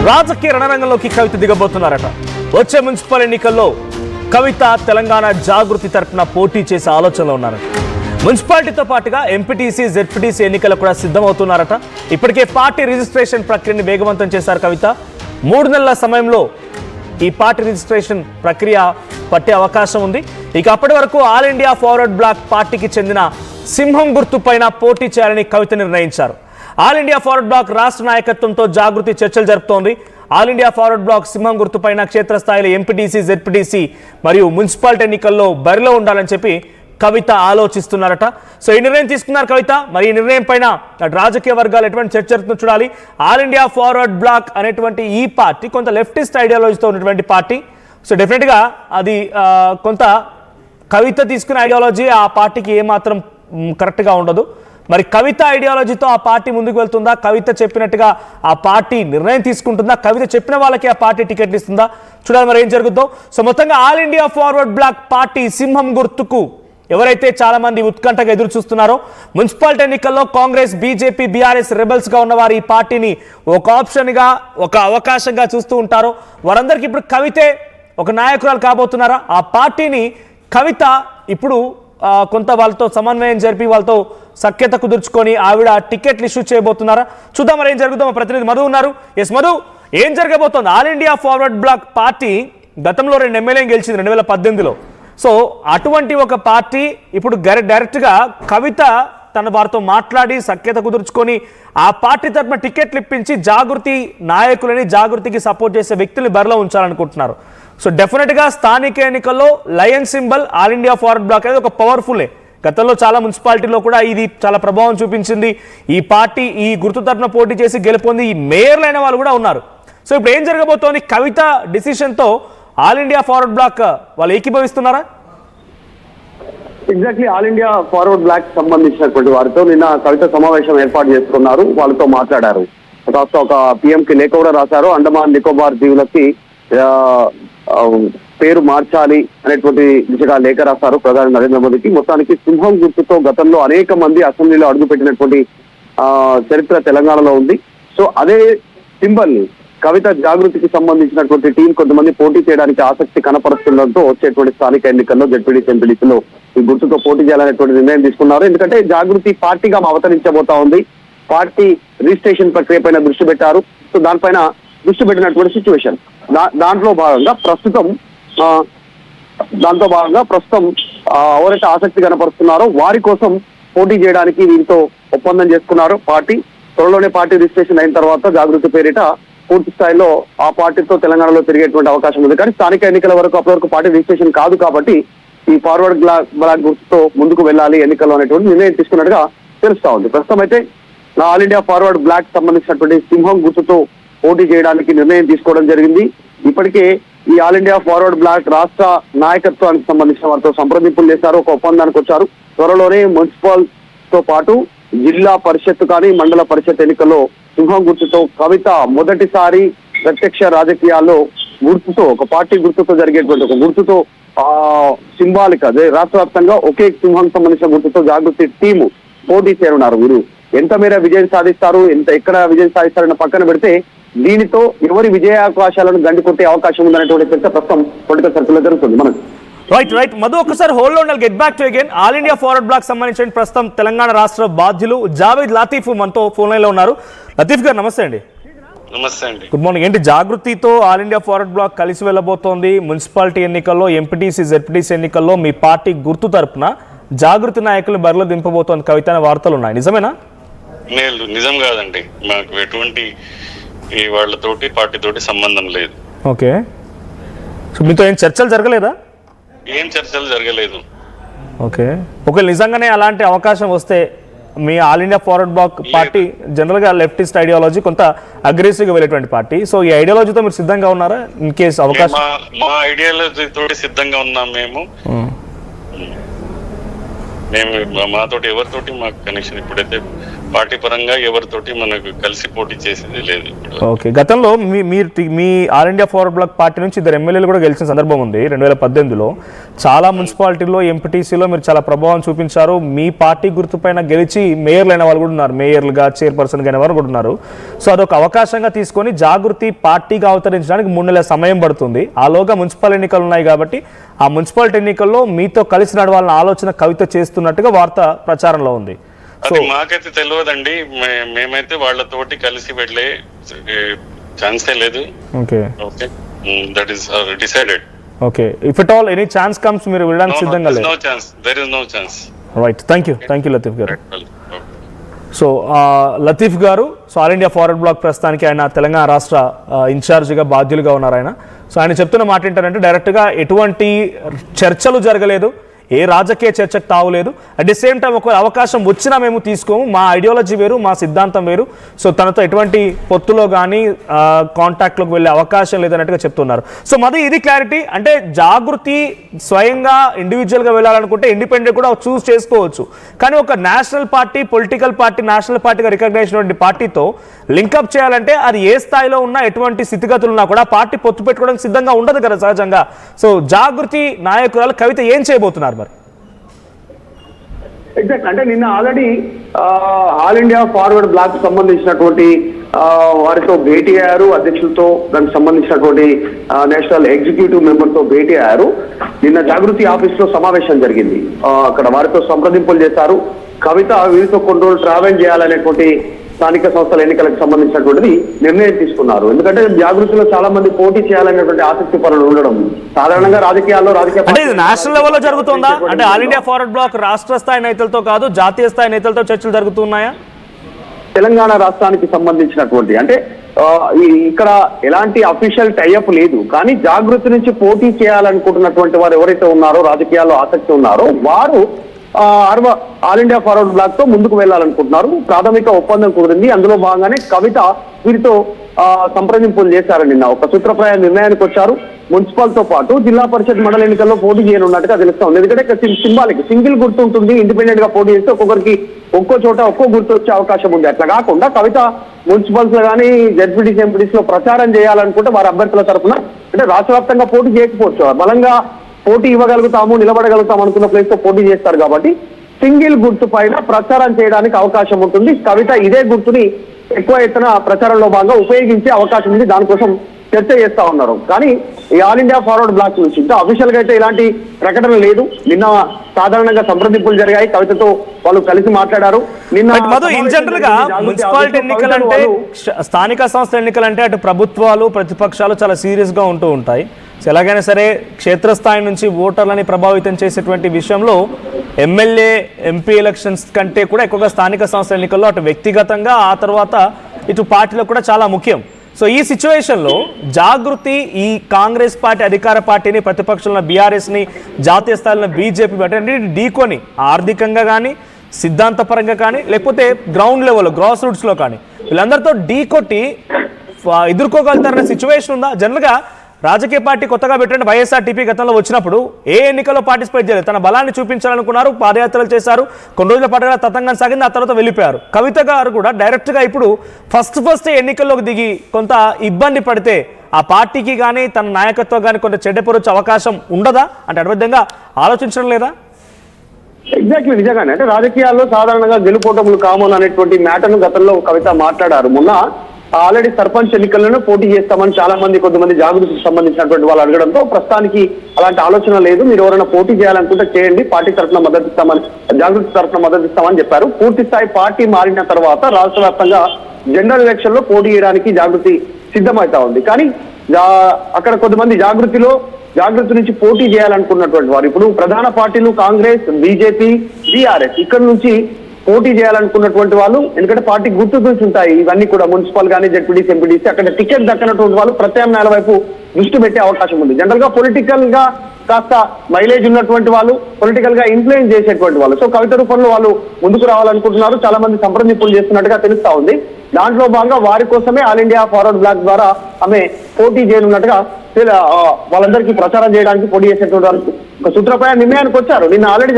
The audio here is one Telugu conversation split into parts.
రాజకీయ రణరంగంలోకి కవిత దిగబోతున్నారట. వచ్చే మున్సిపల్ ఎన్నికల్లో కవిత తెలంగాణ జాగృతి తరపున పోటీ చేసే ఆలోచనలో ఉన్నారట. మున్సిపాలిటీతో పాటుగా ఎంపీటీసీ, జెడ్పీటీసీ ఎన్నికలు కూడా సిద్ధమవుతున్నారట. ఇప్పటికే పార్టీ రిజిస్ట్రేషన్ ప్రక్రియని వేగవంతం చేశారు కవిత. 3 నెలల సమయంలో ఈ పార్టీ రిజిస్ట్రేషన్ ప్రక్రియ పట్టే అవకాశం ఉంది. ఇక అప్పటి వరకు ఆల్ ఇండియా ఫార్వర్డ్ బ్లాక్ పార్టీకి చెందిన సింహం గుర్తు పైన పోటీ చేయాలని కవిత నిర్ణయించారు. ఆల్ ఇండియా ఫార్వర్డ్ బ్లాక్ రాష్ట్ర నాయకత్వంతో జాగృతి చర్చలు జరుపుతోంది. ఆల్ ఇండియా ఫార్వర్డ్ బ్లాక్ సింహం గుర్తు పైన క్షేత్రస్థాయిలో ఎంపీటీసీ, జెడ్పీటీసీ మరియు మున్సిపాలిటీ ఎన్నికల్లో బరిలో ఉండాలని చెప్పి కవిత ఆలోచిస్తున్నారట. సో ఈ నిర్ణయం తీసుకున్నారు కవిత. మరి ఈ నిర్ణయం పైన రాజకీయ వర్గాలు ఎటువంటి చర్చ జరుగుతుందో చూడాలి. ఆల్ ఇండియా ఫార్వర్డ్ బ్లాక్ అనేటువంటి ఈ పార్టీ కొంత లెఫ్టిస్ట్ ఐడియాలజీతో ఉన్నటువంటి పార్టీ. సో డెఫినెట్గా అది కొంత కవిత తీసుకునే ఐడియాలజీ ఆ పార్టీకి ఏమాత్రం కరెక్ట్గా ఉండదు. మరి కవిత ఐడియాలజీతో ఆ పార్టీ ముందుకు వెళ్తుందా? కవిత చెప్పినట్టుగా ఆ పార్టీ నిర్ణయం తీసుకుంటుందా? కవిత చెప్పిన వాళ్ళకి ఆ పార్టీ టికెట్లు ఇస్తుందా? చూడాలి మరి ఏం జరుగుతుందో. సో మొత్తంగా All India forward black party సింహం గుర్తుకు ఎవరైతే చాలా మంది ఉత్కంఠగా ఎదురు చూస్తున్నారో, మున్సిపాలిటీ ఎన్నికల్లో కాంగ్రెస్, బీజేపీ, బీఆర్ఎస్ రెబల్స్ గా ఉన్నవారు ఈ పార్టీని ఒక ఆప్షన్గా, ఒక అవకాశంగా చూస్తూ ఉంటారో వారందరికీ ఇప్పుడు కవితే ఒక నాయకురాలు కాబోతున్నారా? ఆ పార్టీని కవిత ఇప్పుడు కొంత వాళ్ళతో సమన్వయం జరిపి వాళ్ళతో సఖ్యత కుదుర్చుకొని ఆవిడ టికెట్లు ఇష్యూ చేయబోతున్నారా? చూద్దాం మరి ఏం జరుగుతుందో. మా ప్రతినిధి మధు ఉన్నారు. ఎస్ మధు, ఏం జరగబోతోంది? All India forward black party గతంలో 2 ఎమ్మెల్యేలు గెలిచింది 2018లో. సో అటువంటి ఒక పార్టీ ఇప్పుడు డైరెక్ట్గా కవిత తన వారితో మాట్లాడి సఖ్యత కుదుర్చుకొని ఆ పార్టీ తరఫున టికెట్లు ఇప్పించి జాగృతి నాయకులని, జాగృతికి సపోర్ట్ చేసే వ్యక్తుల్ని బరిలో ఉంచాలనుకుంటున్నారు. సో డెఫినెట్గా స్థానిక ఎన్నికల్లో lion symbol All India forward Bloc అనేది ఒక పవర్ఫుల్లే. గతంలో చాలా మున్సిపాలిటీలో కూడా ఇది చాలా ప్రభావం చూపించింది. ఈ పార్టీ ఈ గుర్తు తరఫున పోటీ చేసి గెలుపొంది ఈ మేయర్లు అయిన వాళ్ళు కూడా ఉన్నారు. సో ఇప్పుడు ఏం జరగబోతోంది? కవిత డిసిషన్తో ఆల్ ఇండియా ఫార్వర్డ్ బ్లాక్ వాళ్ళు ఏకీభవిస్తున్నారా? Exactly All India forward black సంబంధించినటువంటి వారితో నిన్న కవిత సమావేశం ఏర్పాటు చేసుకున్నారు. వాళ్ళతో మాట్లాడారు. కాస్త ఒక పిఎం కి లేఖ కూడా రాశారు. అండమాన్ నికోబార్ దీవులకి పేరు మార్చాలి అనేటువంటి దిశగా లేఖ రాశారు ప్రధాని నరేంద్ర మోదీకి. మొత్తానికి సింహం గుర్తుతో గతంలో అనేక మంది అసెంబ్లీలో అడుగుపెట్టినటువంటి చరిత్ర తెలంగాణలో ఉంది. సో అదే సింబల్ కవిత జాగృతికి సంబంధించినటువంటి టీం కొంతమంది పోటీ చేయడానికి ఆసక్తి కనపరుస్తుండటంతో వచ్చేటువంటి స్థానిక ఎన్నికల్లో జెడ్పీటీసీ, ఎంపీటీసీలో ఈ గుర్తుతో పోటీ చేయాలనేటువంటి నిర్ణయం తీసుకున్నారు. ఎందుకంటే జాగృతి పార్టీగా అవతరించబోతా ఉంది. పార్టీ రిజిస్ట్రేషన్ ప్రక్రియ పైన దృష్టి పెట్టారు. సో దానిపైన దృష్టి పెట్టినటువంటి సిచ్యువేషన్. దాంట్లో భాగంగా ప్రస్తుతం ఎవరైతే ఆసక్తి కనపరుస్తున్నారో వారి కోసం పోటీ చేయడానికి దీంతో ఒప్పందం చేసుకున్నారు పార్టీ. త్వరలోనే పార్టీ రిజిస్ట్రేషన్ అయిన తర్వాత జాగృతి పేరిట పూర్తి స్థాయిలో ఆ పార్టీతో తెలంగాణలో తిరిగేటువంటి అవకాశం ఉంది. కానీ స్థానిక ఎన్నికల వరకు అప్పటి వరకు పార్టీ రిజిస్ట్రేషన్ కాదు కాబట్టి ఈ ఫార్వర్డ్ బ్లాక్ గుర్తుతో ముందుకు వెళ్ళాలి ఎన్నికల్లో అనేటువంటి నిర్ణయం తీసుకున్నట్టుగా తెలుస్తా ఉంది. ప్రస్తుతం అయితే ఆల్ ఇండియా ఫార్వర్డ్ బ్లాక్ సంబంధించినటువంటి సింహం గుర్తుతో పోటీ చేయడానికి నిర్ణయం తీసుకోవడం జరిగింది. ఇప్పటికే ఈ ఆల్ ఇండియా ఫార్వర్డ్ బ్లాక్ రాష్ట్ర నాయకత్వానికి సంబంధించిన వారితో సంప్రదింపులు చేశారు. ఒక ఒప్పందానికి వచ్చారు. త్వరలోనే మున్సిపల్ తో పాటు జిల్లా పరిషత్ కానీ మండల పరిషత్ ఎన్నికల్లో సింహం గుర్తుతో కవిత మొదటిసారి ప్రత్యక్ష రాజకీయాల్లో గుర్తుతో, ఒక పార్టీ గుర్తుతో జరిగేటువంటి ఒక గుర్తుతో సింబాలిక్ అదే రాష్ట్ర వ్యాప్తంగా ఒకే సింహం సంబంధించిన గుర్తుతో జాగృతి టీము పోటీ చేరున్నారు. వీరు ఎంత మేర విజయం సాధిస్తారు, ఎక్కడ విజయం సాధిస్తారన్న పక్కన పెడితే దీనితో ఎవరి విజయావకాశాలను గండికొట్టే అవకాశం ఉందనేటువంటి చర్చ ప్రస్తుతం పొలిటికల్ సర్కిల్లో జరుగుతుంది. మనకు రైట్ మధు, ఒక్కసారి హోల్డ్ లో get back to again. All India forward Bloc సంబంధించిన ప్రస్తుతం తెలంగాణ రాష్ట్ర బాధ్యులు జావేద్ లతీఫ్ మనతో ఫోన్ లైన్ లో ఉన్నారు. లతీఫ్ గారు నమస్తే అండి. నమస్తే అండి. Good morning. ఏంటి జాగృతితో ఆల్ ఇండియా ఫార్వర్డ్ బ్లాక్ కలిసి వెళ్ళబోతోంది? మున్సిపాలిటీ ఎన్నికల్లో, ఎంపీటీసీ, జెడ్పీటీసీ ఎన్నికల్లో మీ పార్టీ గుర్తు తరపున జాగృతి నాయకులు బరిలో దింపబోతోంది కవిత అనే వార్తలు ఉన్నాయి, నిజమేనా? నిజం కాదండి. మాకు ఎటువంటి వాళ్ళతోటి పార్టీతోటి సంబంధం లేదు. ఓకే. సో మీతో ఏం చర్చలు జరగలేదా? ఏం చర్చలు జరగలేదు. ఓకే. ఒకవేళ నిజంగానే అలాంటి అవకాశం వస్తే మీ All India forward black party జనరల్గా లెఫ్టిస్ట్ ఐడియాలజీ, కొంత అగ్రెసివ్గా వెళ్ళేటువంటి పార్టీ. సో ఈ ఐడియాలజీతో మీరు సిద్ధంగా ఉన్నారా ఇన్ కేసు అవకాశం? మా ఐడియాలజీ తోటి సిద్ధంగా ఉన్నాం మేము. మాతోటి ఎవరితోటి మాకు కనెక్షన్ ఇప్పుడైతే పార్టీ పరంగా ఎవరితోటి మనకు కలిసి పోటీ చేసేది లేదు. ఓకే, గతంలో మీ All India forward black party నుంచి 2 ఎమ్మెల్యేలు కూడా గెలిచిన సందర్భం ఉంది 2018లో. చాలా మున్సిపాలిటీలో ఎంపీటీసీలో మీరు చాలా ప్రభావం చూపించారు. మీ పార్టీ గుర్తుపైన గెలిచి మేయర్లు అయిన వాళ్ళు కూడా ఉన్నారు, మేయర్లుగా చైర్పర్సన్గా అయిన వారు కూడా ఉన్నారు. సో అదొక అవకాశంగా తీసుకొని జాగృతి పార్టీగా అవతరించడానికి 3 నెలల సమయం పడుతుంది. ఆలోగా మున్సిపల్ ఎన్నికలు ఉన్నాయి కాబట్టి ఆ మున్సిపాలిటీ ఎన్నికల్లో మీతో కలిసి నడవాలన్న ఆలోచన కవిత చేస్తున్నట్టుగా వార్త ప్రచారంలో ఉంది. అది మాకైతే తెలియదండి. మేమైతే వాళ్ళతోటి కలిసి వెళ్ళే ఛాన్సే లేదు. Okay okay, that is decided. Okay, if it all any chance comes మీరు వెళ్ళడానికి సిద్ధంగా లేదు? No chance, there is no chance. Right, thank you Latif garu. So Latif garu, so All India forward Bloc ప్రస్తుతానికి ఆయన తెలంగాణ రాష్ట్ర ఇన్ఛార్జిగా బాధ్యులుగా ఉన్నారు ఆయన. సో ఆయన చెప్తున్న మాట ఏంటంటే డైరెక్ట్గా ఎటువంటి చర్చలు జరగలేదు, ఏ రాజకీయ చర్చకు తావులేదు. అట్ ది సేమ్ టైం ఒక అవకాశం వచ్చినా మేము తీసుకోము, మా ఐడియాలజీ వేరు, మా సిద్ధాంతం వేరు. సో తనతో ఎటువంటి పొత్తులో కానీ కాంటాక్ట్లోకి వెళ్ళే అవకాశం లేదన్నట్టుగా చెప్తున్నారు. సో ఇది క్లారిటీ. అంటే జాగృతి స్వయంగా ఇండివిజువల్గా వెళ్ళాలనుకుంటే ఇండిపెండెంట్ కూడా చూస్ చేసుకోవచ్చు. కానీ ఒక national party, political party, national పార్టీగా రికగ్నైజ్ అయినటువంటి పార్టీతో లింకప్ చేయాలంటే అది ఏ స్థాయిలో ఉన్నా, ఎటువంటి స్థితిగతులు ఉన్నా కూడా పార్టీ పొత్తు పెట్టుకోవడానికి సిద్ధంగా ఉండదు కదా సహజంగా. సో జాగృతి నాయకురాలు కవిత ఏం చేయబోతున్నారు మరి? ఎగ్జాక్ట్, అంటే నిన్న already All India forward black సంబంధించినటువంటి వారితో భేటీ అయ్యారు, అధ్యక్షులతో దానికి సంబంధించినటువంటి నేషనల్ ఎగ్జిక్యూటివ్ మెంబర్ తో భేటీ అయ్యారు. నిన్న జాగృతి ఆఫీస్ లో సమావేశం జరిగింది. అక్కడ వారితో సంప్రదింపులు చేశారు. కవిత వీరితో కొన్ని రోజులు ట్రావెల్ చేయాలనేటువంటి స్థానిక సంస్థల ఎన్నికలకు సంబంధించినటువంటిది నిర్ణయం తీసుకున్నారు. ఎందుకంటే జాగృతిలో చాలా మంది పోటీ చేయాలనేటువంటి ఆసక్తి పరులు ఉండడం సాధారణంగా రాజకీయాల్లో నేషనల్ లెవెల్లో జరుగుతుందా? అంటే ఆల్ ఇండియా ఫార్వర్డ్ బ్లాక్ రాష్ట్ర స్థాయి నేతలతో కాదు, జాతీయ స్థాయి నేతలతో చర్చలు జరుగుతున్నాయా? తెలంగాణ రాష్ట్రానికి సంబంధించినటువంటి, అంటే ఇక్కడ ఎలాంటి అఫీషియల్ టైఅప్ లేదు. కానీ జాగృతి నుంచి పోటీ చేయాలనుకుంటున్నటువంటి వారు ఎవరైతే ఉన్నారో, రాజకీయాల్లో ఆసక్తి ఉన్నారో, వారు ఆల్ ఇండియా ఫార్వర్డ్ బ్లాక్ తో ముందుకు వెళ్లాలనుకుంటున్నారు. ప్రాథమిక ఒప్పందం కుదిరింది. అందులో భాగంగానే కవిత వీరితో సంప్రదింపులు చేశారు. నిన్న ఒక సూత్రప్రాయ నిర్ణయానికి వచ్చారు. మున్సిపల్ తో పాటు జిల్లా పరిషత్ మండల ఎన్నికల్లో పోటీ చేయనున్నట్టుగా తెలుస్తోంది. ఎందుకంటే సింబాలిక్ సింగిల్ గుర్తు ఉంటుంది. ఇండిపెండెంట్ గా పోటీ చేస్తే ఒక్కొక్కరికి ఒక్కో చోట ఒక్కో గుర్తు వచ్చే అవకాశం ఉంది. అట్లా కాకుండా కవిత మున్సిపల్స్ లో కానీ జెడ్పీటీసీ ఎంపీటీసీ లో ప్రచారం చేయాలనుకుంటే వారి అభ్యర్థుల తరఫున, అంటే రాష్ట్ర వ్యాప్తంగా పోటీ చేయకపోవచ్చు, బలంగా పోటీ ఇవ్వగలుగుతాము, నిలబడగలుగుతాం అనుకున్న ప్లేస్ తో పోటీ చేస్తారు. కాబట్టి సింగిల్ గుర్తు పైన ప్రచారం చేయడానికి అవకాశం ఉంటుంది. కవిత ఇదే గుర్తుని ఎక్కువ ఎత్తున ప్రచారంలో భాగంగా ఉపయోగించే అవకాశం ఉంది. దానికోసం చర్చ చేస్తా ఉన్నారు. కానీ ఈ ఆల్ ఇండియా ఫార్వర్డ్ బ్లాక్ నుంచి ఇంకా అఫీషియల్ గా అయితే ఇలాంటి ప్రకటన లేదు. నిన్న సాధారణంగా సంప్రదింపులు జరిగాయి. కవితతో వాళ్ళు కలిసి మాట్లాడారు. నిన్న ఇన్ జనరల్ గా మున్సిపాలిటీ ఎన్నికలంటే, స్థానిక సంస్థల ఎన్నికలంటే అటు ప్రభుత్వాలు ప్రతిపక్షాలు చాలా సీరియస్ గా ఉంటూ ఉంటాయి. ఎలాగైనా సరే క్షేత్రస్థాయి నుంచి ఓటర్లని ప్రభావితం చేసేటువంటి విషయంలో ఎమ్మెల్యే ఎంపీ ఎలక్షన్స్ కంటే కూడా ఎక్కువగా స్థానిక సంస్థల ఎన్నికల్లో అటు వ్యక్తిగతంగా, ఆ తర్వాత ఇటు పార్టీలో కూడా చాలా ముఖ్యం. సో ఈ సిచ్యువేషన్లో జాగృతి ఈ కాంగ్రెస్ పార్టీ అధికార పార్టీని, ప్రతిపక్షాలను బీఆర్ఎస్ని, జాతీయ స్థాయిలో బీజేపీ అంటే ఢీకొని ఆర్థికంగా కానీ, సిద్ధాంతపరంగా కానీ, లేకపోతే గ్రౌండ్ లెవెల్లో గ్రాస్ రూట్స్లో కానీ వీళ్ళందరితో ఢీకొట్టి ఎదుర్కోగలుగుతారనే సిచ్యువేషన్ ఉందా? జనరల్గా రాజకీయ పార్టీ కొత్తగా పెట్టిన వైఎస్ఆర్టీపీ గతంలో వచ్చినప్పుడు ఏ ఎన్నికల్లో పార్టిసిపేట్ చేయలేదు. తన బలాన్ని చూపించాలనుకున్నారు, పాదయాత్రలు చేశారు, కొన్ని రోజుల పాటుగా తతంగం సాగింది, ఆ తర్వాత వెళ్ళిపోయారు. కవిత గారు కూడా డైరెక్ట్గా ఇప్పుడు ఫస్ట్ ఎన్నికల్లోకి దిగి కొంత ఇబ్బంది పడితే ఆ పార్టీకి కానీ తన నాయకత్వం కానీ కొంత చెడ్డపరచే అవకాశం ఉండదా? అంటే అడ్వైతంగా ఆలోచించడం లేదా? ఎగ్జాక్ట్లీ, నిజంగానే. అంటే రాజకీయాల్లో సాధారణంగా గెలుపోటములు కామన్ అనేటువంటి మ్యాటర్ను గతంలో కవిత మాట్లాడారు. మొన్న ఆల్రెడీ సర్పంచ్ ఎన్నికల్లోనే పోటీ చేస్తామని చాలా మంది, కొంతమంది జాగృతికి సంబంధించినటువంటి వాళ్ళు అడగడంతో ప్రస్తుతానికి అలాంటి ఆలోచన లేదు, మీరు ఎవరైనా పోటీ చేయాలనుకుంటే చేయండి, పార్టీ తరఫున మద్దతు ఇస్తామని, జాగృతి తరఫున మద్దతు ఇస్తామని చెప్పారు. పూర్తి స్థాయి పార్టీ మారిన తర్వాత రాష్ట్ర వ్యాప్తంగా జనరల్ ఎలక్షన్ లో పోటీ చేయడానికి జాగృతి సిద్ధమవుతా ఉంది. కానీ అక్కడ కొంతమంది జాగృతి నుంచి పోటీ చేయాలనుకున్నటువంటి వారు ఇప్పుడు ప్రధాన పార్టీలు కాంగ్రెస్, బీజేపీ, టీఆర్ఎస్ ఇక్కడ నుంచి పోటీ చేయాలనుకున్నటువంటి వాళ్ళు, ఎందుకంటే పార్టీ గుర్తు గురించి ఉంటాయి ఇవన్నీ కూడా, మున్సిపల్ కానీ జెడ్పీటీసీ ఎంపీటీసీ, అక్కడ టికెట్ దక్కనటువంటి వాళ్ళు ప్రత్యామ్నాయాల వైపు దృష్టి పెట్టే అవకాశం ఉంది. జనరల్ గా పొలిటికల్ గా కాస్త మైలేజ్ ఉన్నటువంటి వాళ్ళు, పొలిటికల్ గా ఇన్ఫ్లుయెన్స్ చేసేటువంటి వాళ్ళు. సో కవిత రూపంలో వాళ్ళు ముందుకు రావాలనుకుంటున్నారు. చాలా మంది సంప్రదింపులు చేస్తున్నట్టుగా తెలుస్తా ఉంది. దాంట్లో భాగంగా వారి కోసమే ఆల్ ఇండియా ఫార్వర్డ్ బ్లాక్ ద్వారా ఆమె పోటీ చేయనున్నట్టుగా వాళ్ళందరికీ ప్రచారం చేయడానికి, పోటీ చేసేటువంటి ఒక సూత్రప్రాయ నిర్ణయానికి వచ్చారు. నిన్న ఆల్రెడీ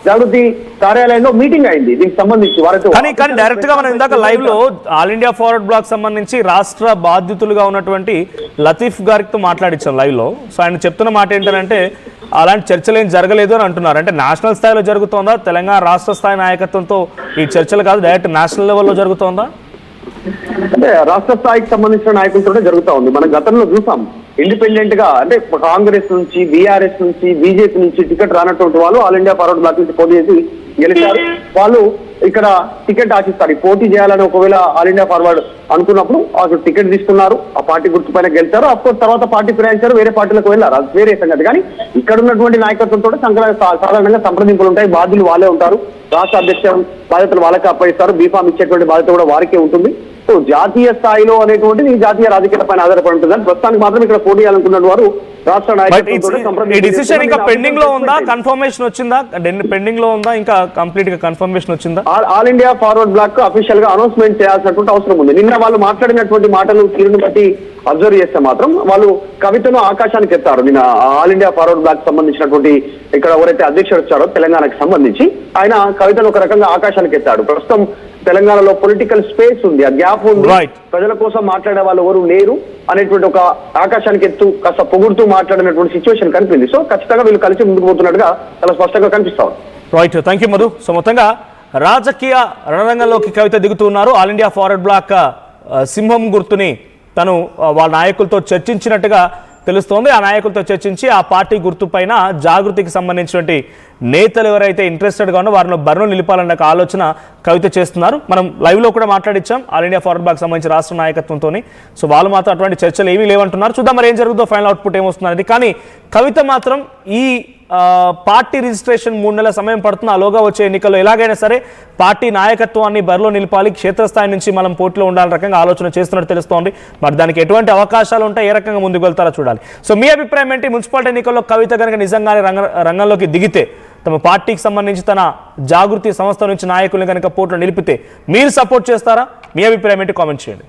జాగృతి కార్యాలయంలో మీటింగ్ అయింది దీనికి సంబంధించి వారితో. కానీ డైరెక్ట్ గా మనం ఇందాక లైవ్ లో ఆల్ ఇండియా ఫార్వర్డ్ బ్లాక్ సంబంధించి రాష్ట్ర బాధ్యతలుగా ఉన్నటువంటి లతీఫ్ గారితో మాట్లాడించాం లైవ్ లో. సో ఆయన చెప్తున్న మాట ఏంటంటే అలాంటి చర్చలు ఏం జరగలేదు అని అంటున్నారు. అంటే నేషనల్ స్థాయిలో జరుగుతోందా, తెలంగాణ రాష్ట్ర స్థాయి నాయకత్వంతో ఈ చర్చలు కాదు డైరెక్ట్ నేషనల్ లెవెల్లో జరుగుతోందా? అంటే రాష్ట్ర స్థాయికి సంబంధించిన నాయకులతో జరుగుతా ఉంది. మనం గతంలో చూసాం ఇండిపెండెంట్ గా అంటే కాంగ్రెస్ నుంచి, బీఆర్ఎస్ నుంచి, బీజేపీ నుంచి టికెట్ రానటువంటి వాళ్ళు ఆల్ ఇండియా ఫార్వర్డ్ బ్లాక్ నుంచి పోటీ చేసి గెలిచారు. వాళ్ళు ఇక్కడ టికెట్ ఆశిస్తారు. పోటీ చేయాలని ఒకవేళ ఆల్ ఇండియా ఫార్వర్డ్ అనుకున్నప్పుడు వాళ్ళు టికెట్ తీసుకున్నారు, ఆ పార్టీ గుర్తుపైన గెలిచారు. అఫ్కోర్స్ తర్వాత పార్టీ ఫిరాయించారు, వేరే పార్టీలకు వెళ్ళారు, అది వేరే సంగతి. కానీ ఇక్కడ ఉన్నటువంటి నాయకత్వంతో సాధారణంగా సంప్రదింపులు ఉంటాయి, బాధ్యులు వాళ్ళే ఉంటారు, రాష్ట్ర అధ్యక్ష బాధ్యతలు వాళ్ళకే అప్పగిస్తారు, బీఫామ్ ఇచ్చేటువంటి బాధ్యత కూడా వారికే ఉంటుంది. సో జాతీయ స్థాయిలో అనేటువంటిది ఈ జాతీయ రాజకీయాల పైన ఆధారపడి ఉంటుంది. ప్రస్తుతానికి మాత్రం ఇక్కడ పోటీ చేయాలనుకున్న వారు రాష్ట్ర డిసిషన్ ఇంకా పెండింగ్ లో ఉందా, కన్ఫర్మేషన్ వచ్చిందా? పెండింగ్ లో ఉందా, ఇంకా కంప్లీట్ గా కన్ఫర్మేషన్ వచ్చిందా? All India forward Bloc official గా అనౌన్స్మెంట్ చేయాల్సినటువంటి అవసరం ఉంది. నిన్న వాళ్ళు మాట్లాడినటువంటి మాటలు తీరును బట్టి అబ్జర్వ్ చేస్తే మాత్రం వాళ్ళు కవితను ఆకాశానికి ఎత్తారు. నిన్న ఆల్ ఇండియా ఫార్వర్డ్ బ్లాక్ సంబంధించినటువంటి ఇక్కడ ఎవరైతే అధ్యక్షుడు వచ్చారో తెలంగాణకు సంబంధించి ఆయన కవితను ఒక రకంగా ఆకాశానికి ఎత్తాడు. ప్రస్తుతం తెలంగాణలో పొలిటికల్ స్పేస్ ఉంది, ఆ గ్యాప్ ఉంది, ప్రజల కోసం మాట్లాడే వాళ్ళు ఎవరు లేరు అనేటువంటి ఒక ఆకాశానికి ఎత్తు కాస్త పొగుడుతూ మాట్లాడినటువంటి సిచ్యువేషన్ కనిపింది. సో ఖచ్చితంగా వీళ్ళు కలిసి ముందుకు పోతున్నట్టుగా చాలా స్పష్టంగా కనిపిస్తా ఉంది. Right, thank you Madhu. So మొత్తంగా రాజకీయ రణరంగంలోకి కవిత దిగుతున్నారు. ఆల్ ఇండియా ఫార్వర్డ్ బ్లాక్ సింహం గుర్తుని తను వాళ్ళ నాయకులతో చర్చించినట్టుగా తెలుస్తోంది. ఆ నాయకులతో చర్చించి ఆ పార్టీ గుర్తు పైన జాగృతికి సంబంధించినటువంటి నేతలు ఎవరైతే ఇంట్రెస్టెడ్గా ఉన్నో వారిని బరిలో నిలిపాలన్న ఆలోచన కవిత చేస్తున్నారు. మనం లైవ్లో కూడా మాట్లాడించాం ఆల్ ఇండియా ఫార్వర్డ్ బ్లాక్ సంబంధించి రాష్ట్ర నాయకత్వంతో. సో వాళ్ళు మాత్రం అటువంటి చర్చలు ఏమీ లేవంటున్నారు. చూద్దాం మరి ఏం జరుగుతుందో, ఫైనల్ అవుట్పుట్ ఏమొస్తున్నది. కానీ కవిత మాత్రం ఈ పార్టీ రిజిస్ట్రేషన్ 3 నెలల సమయం పడుతుంది, ఆలోగా వచ్చే ఎన్నికల్లో ఎలాగైనా సరే పార్టీ నాయకత్వాన్ని బరిలో నిలిపాలి, క్షేత్రస్థాయి నుంచి మనం పోటీలో ఉండాలని రకంగా ఆలోచన చేస్తున్నట్టు తెలుస్తోంది. మరి దానికి ఎటువంటి అవకాశాలు ఉంటాయి, ఏ రకంగా ముందుకు వెళ్తారో చూడాలి. సో మీ అభిప్రాయం ఏంటి? మున్సిపాలిటీ ఎన్నికల్లో కవిత కనుక నిజంగానే రంగంలోకి దిగితే, తమ పార్టీకి సంబంధించి తన జాగృతి సంస్థ నుంచి నాయకుల్ని కనుక పోటీలో నిలిపితే మీరు సపోర్ట్ చేస్తారా? మీ అభిప్రాయం ఏంటి? కామెంట్ చేయండి.